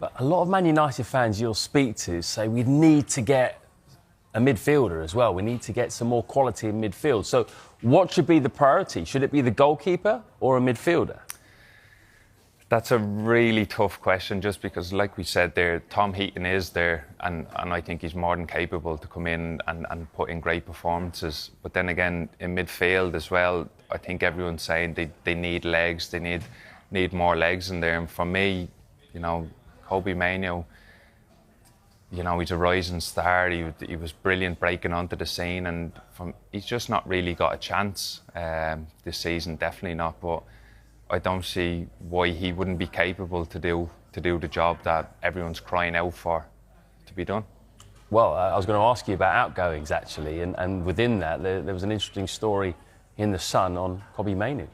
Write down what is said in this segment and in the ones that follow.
But a lot of Man United fans you'll speak to say we need to get a midfielder as well. We need to get some more quality in midfield. So what should be the priority? Should it be the goalkeeper or a midfielder? That's a really tough question, just because, like we said there, Tom Heaton is there, and I think he's more than capable to come in and put in great performances. But then again, in midfield as well, I think everyone's saying they need legs, they need more legs in there. And for me, Kobbie Mainoo, he's a rising star. He was brilliant breaking onto the scene, and he's just not really got a chance this season, definitely not. But I don't see why he wouldn't be capable to do the job that everyone's crying out for to be done. Well, I was going to ask you about outgoings, actually, and within that, there was an interesting story in The Sun on Kobbie Mainoo.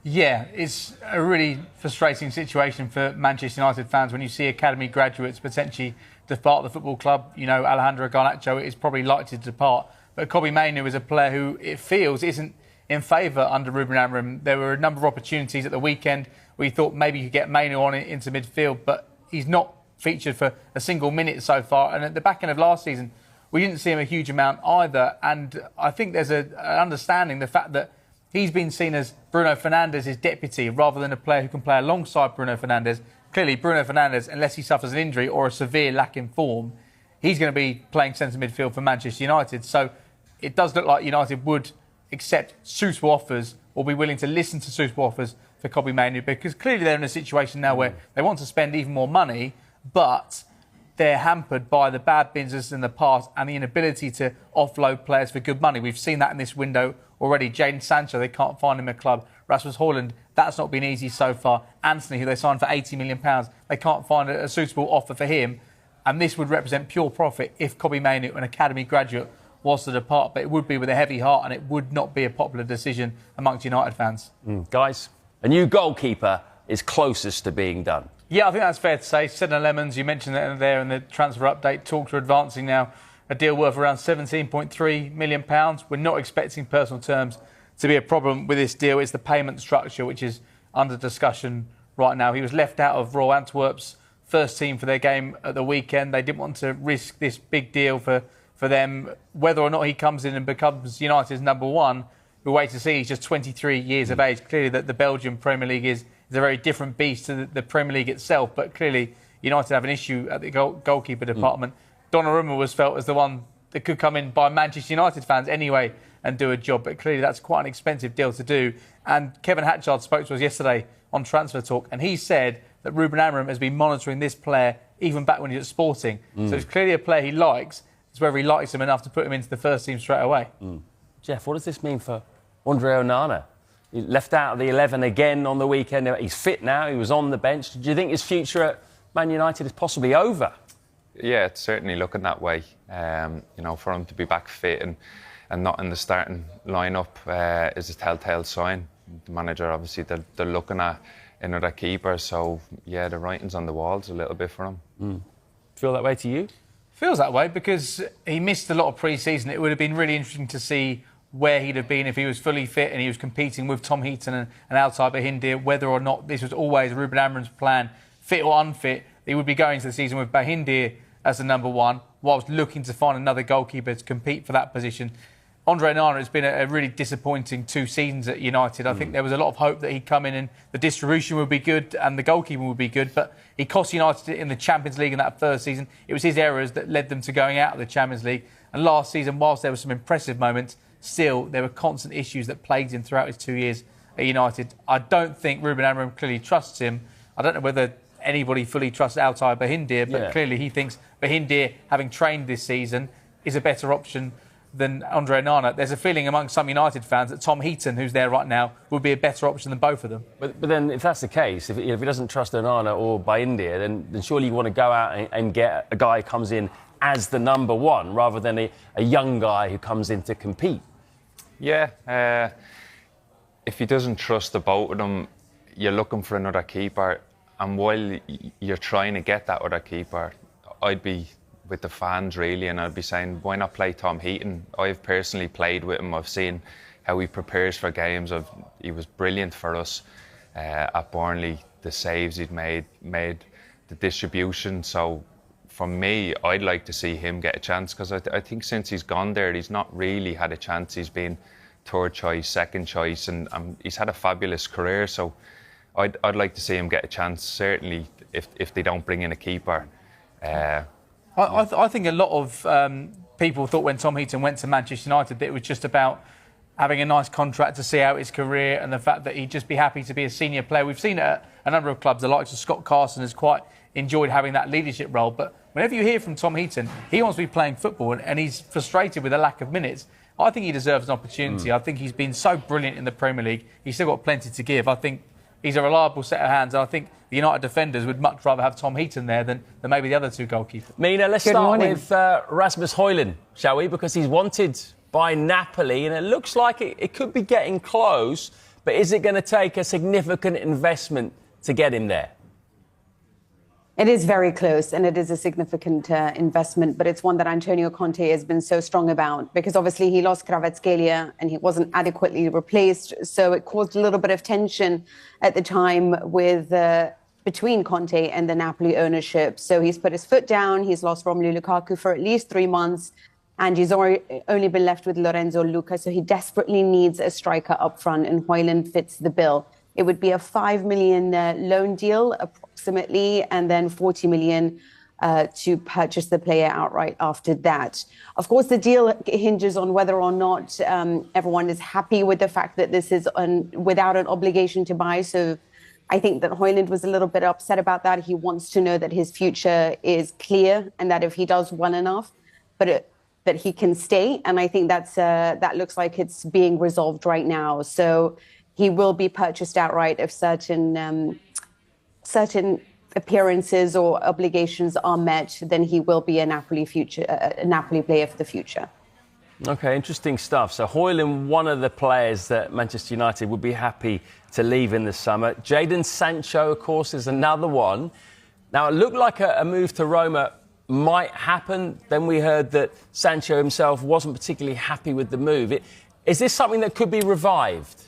Yeah, it's a really frustrating situation for Manchester United fans when you see academy graduates potentially depart the football club. Alejandro Garnacho is probably likely to depart, but Kobbie Mainoo is a player who it feels isn't in favour under Ruben Amorim. There were a number of opportunities at the weekend where you thought maybe you could get Mainoo on into midfield, but he's not featured for a single minute so far. And at the back end of last season, we didn't see him a huge amount either. And I think there's an understanding the fact that he's been seen as Bruno Fernandes' deputy rather than a player who can play alongside Bruno Fernandes. Clearly, Bruno Fernandes, unless he suffers an injury or a severe lack in form, he's going to be playing centre midfield for Manchester United. So it does look like United would accept suitable offers or be willing to listen to suitable offers for Kobbie Mainoo, because clearly they're in a situation now where they want to spend even more money, but they're hampered by the bad business in the past and the inability to offload players for good money. We've seen that in this window already. Jadon Sancho, they can't find him a club. Rasmus Hojlund, that's not been easy so far. Anthony, who they signed for £80 million, they can't find a suitable offer for him. And this would represent pure profit if Kobbie Mainoo, an academy graduate, was to depart. But it would be with a heavy heart, and it would not be a popular decision amongst United fans. Guys, a new goalkeeper is closest to being done. Yeah, I think that's fair to say. Lammens, you mentioned that there in the transfer update. Talks are advancing now. A deal worth around £17.3 million. We're not expecting personal terms to be a problem with this deal. It's the payment structure which is under discussion right now. He was left out of Royal Antwerp's first team for their game at the weekend. They didn't want to risk this big deal for them. Whether or not he comes in and becomes United's number one, we'll wait to see. He's just 23 years of age. Clearly that the Belgian Premier League is a very different beast to the Premier League itself, but clearly United have an issue at the goalkeeper department. Donnarumma was felt as the one that could come in by Manchester United fans anyway and do a job, but clearly that's quite an expensive deal to do. And Kevin Hatchard spoke to us yesterday on Transfer Talk, and he said that Ruben Amorim has been monitoring this player even back when he was at Sporting. So it's clearly a player he likes. It's whether he likes him enough to put him into the first team straight away. Jeff, what does this mean for Andre Onana? He left out of the 11 again on the weekend. He's fit now. He was on the bench. Do you think his future at Man United is possibly over? Yeah, it's certainly looking that way. For him to be back fit and not in the starting lineup is a telltale sign. The manager, obviously, they're looking at another keeper. So, yeah, the writing's on the walls a little bit for him. Feel that way to you? Feels that way because he missed a lot of pre-season. It would have been really interesting to see where he'd have been if he was fully fit and he was competing with Tom Heaton and Altay Bayindir, whether or not this was always Ruben Amorim's plan, fit or unfit. He would be going to the season with Bayindir as the number one, whilst looking to find another goalkeeper to compete for that position. Andre Onana has been a really disappointing 2 seasons at United. I think there was a lot of hope that he'd come in and the distribution would be good and the goalkeeper would be good, but he cost United in the Champions League in that first season. It was his errors that led them to going out of the Champions League. And last season, whilst there were some impressive moments, still there were constant issues that plagued him throughout his 2 years at United. I don't think Ruben Amorim clearly trusts him. I don't know whether anybody fully trusts Altay Bayindir, but clearly he thinks Bayindir, having trained this season, is a better option than Andre Onana. There's a feeling among some United fans that Tom Heaton, who's there right now, would be a better option than both of them. But then, if that's the case, if he doesn't trust Onana or Bayindir, then surely you want to go out and get a guy who comes in as the number one, rather than a young guy who comes in to compete. Yeah, if he doesn't trust the both of them, you're looking for another keeper. And while you're trying to get that other keeper, I'd be with the fans really, and I'd be saying, why not play Tom Heaton? I've personally played with him. I've seen how he prepares for games. He was brilliant for us at Burnley. The saves he'd made the distribution. So for me, I'd like to see him get a chance, because I think since he's gone there, he's not really had a chance. He's been third choice, second choice, and he's had a fabulous career. So I'd like to see him get a chance, certainly if they don't bring in a keeper. I think a lot of people thought when Tom Heaton went to Manchester United that it was just about having a nice contract to see out his career and the fact that he'd just be happy to be a senior player. We've seen it at a number of clubs. The likes of Scott Carson has quite enjoyed having that leadership role. But whenever you hear from Tom Heaton, he wants to be playing football and he's frustrated with the lack of minutes. I think he deserves an opportunity. I think he's been so brilliant in the Premier League. He's still got plenty to give. I think he's a reliable set of hands. I think the United defenders would much rather have Tom Heaton there than maybe the other two goalkeepers. Mina, let's start with Rasmus Hojlund, shall we? Because he's wanted by Napoli, and it looks like it could be getting close. But is it going to take a significant investment to get him there? It is very close, and it is a significant investment, but it's one that Antonio Conte has been so strong about, because obviously he lost Kvaratskhelia and he wasn't adequately replaced. So it caused a little bit of tension at the time between Conte and the Napoli ownership. So he's put his foot down. He's lost Romelu Lukaku for at least 3 months, and he's only been left with Lorenzo Luca. So he desperately needs a striker up front, and Hojlund fits the bill. It would be a 5 million loan deal, approximately, and then 40 million to purchase the player outright after that. Of course, the deal hinges on whether or not everyone is happy with the fact that this is without an obligation to buy. So I think that Hojlund was a little bit upset about that. He wants to know that his future is clear and that if he does well enough, that he can stay. And I think that looks like it's being resolved right now. So he will be purchased outright if certain appearances or obligations are met. Then he will be a Napoli player for the future. Okay, interesting stuff. So Hojlund, one of the players that Manchester United would be happy to leave in the summer. Jadon Sancho, of course, is another one. Now, it looked like a move to Roma might happen. Then we heard that Sancho himself wasn't particularly happy with the move. Is this something that could be revived?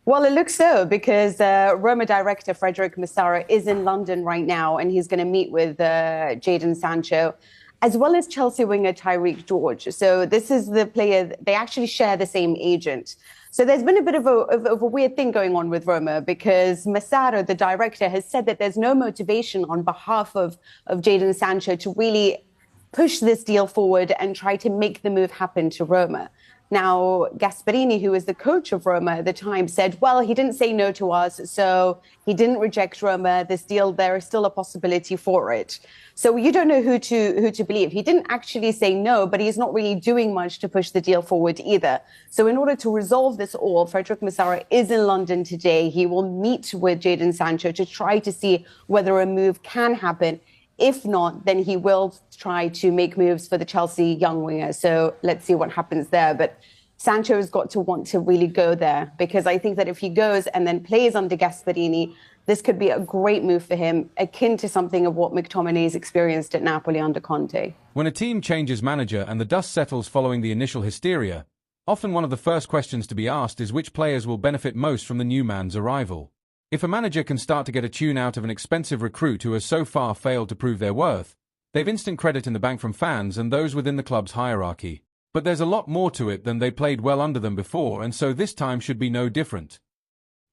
Well, it looks so, because Roma director Frederic Massaro is in London right now, and he's going to meet with Jadon Sancho, as well as Chelsea winger Tyreek George. So this is the player, they actually share the same agent. So there's been a bit of a weird thing going on with Roma, because Massaro, the director, has said that there's no motivation on behalf of Jadon Sancho to really push this deal forward and try to make the move happen to Roma. Now, Gasperini, who was the coach of Roma at the time, said, well, he didn't say no to us, so he didn't reject Roma. This deal, there is still a possibility for it. So you don't know who to believe. He didn't actually say no, but he's not really doing much to push the deal forward either. So in order to resolve this all, Frederic Massaro is in London today. He will meet with Jadon Sancho to try to see whether a move can happen. If not, then he will try to make moves for the Chelsea young winger. So let's see what happens there. But Sancho has got to want to really go there, because I think that if he goes and then plays under Gasperini, this could be a great move for him, akin to something of what McTominay's experienced at Napoli under Conte. When a team changes manager and the dust settles following the initial hysteria, often one of the first questions to be asked is which players will benefit most from the new man's arrival. If a manager can start to get a tune out of an expensive recruit who has so far failed to prove their worth, they've instant credit in the bank from fans and those within the club's hierarchy. But there's a lot more to it than they played well under them before, and so this time should be no different.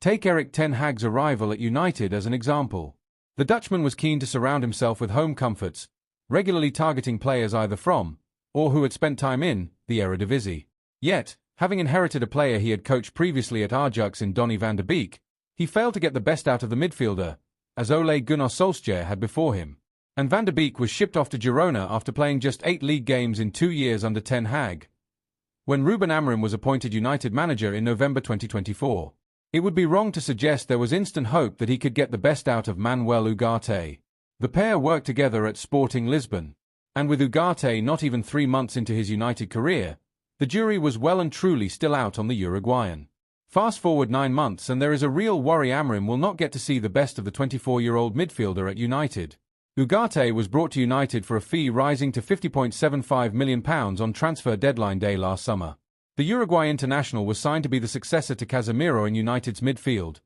Take Erik ten Hag's arrival at United as an example. The Dutchman was keen to surround himself with home comforts, regularly targeting players either from, or who had spent time in, the Eredivisie. Yet, having inherited a player he had coached previously at Ajax in Donny van de Beek, he failed to get the best out of the midfielder, as Ole Gunnar Solskjaer had before him. And Van der Beek was shipped off to Girona after playing just 8 league games in 2 years under Ten Hag. When Ruben Amorim was appointed United manager in November 2024, it would be wrong to suggest there was instant hope that he could get the best out of Manuel Ugarte. The pair worked together at Sporting Lisbon, and with Ugarte not even 3 months into his United career, the jury was well and truly still out on the Uruguayan. Fast forward 9 months and there is a real worry Amorim will not get to see the best of the 24-year-old midfielder at United. Ugarte was brought to United for a fee rising to £50.75 million on transfer deadline day last summer. The Uruguay international was signed to be the successor to Casemiro in United's midfield.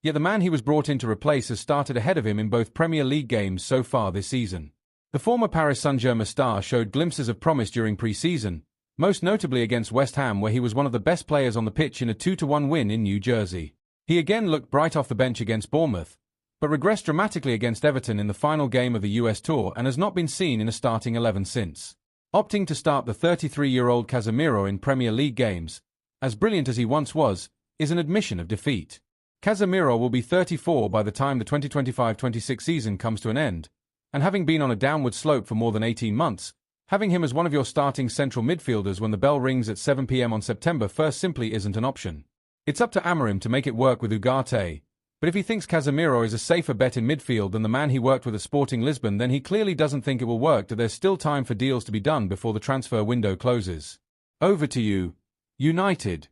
Yet the man he was brought in to replace has started ahead of him in both Premier League games so far this season. The former Paris Saint-Germain star showed glimpses of promise during pre-season, most notably against West Ham, where he was one of the best players on the pitch in a 2-1 win in New Jersey. He again looked bright off the bench against Bournemouth, but regressed dramatically against Everton in the final game of the US Tour and has not been seen in a starting 11 since. Opting to start the 33-year-old Casemiro in Premier League games, as brilliant as he once was, is an admission of defeat. Casemiro will be 34 by the time the 2025-26 season comes to an end, and having been on a downward slope for more than 18 months, having him as one of your starting central midfielders when the bell rings at 7 p.m. on September 1st simply isn't an option. It's up to Amorim to make it work with Ugarte, but if he thinks Casemiro is a safer bet in midfield than the man he worked with at Sporting Lisbon, then he clearly doesn't think it will work, that there's still time for deals to be done before the transfer window closes. Over to you, United.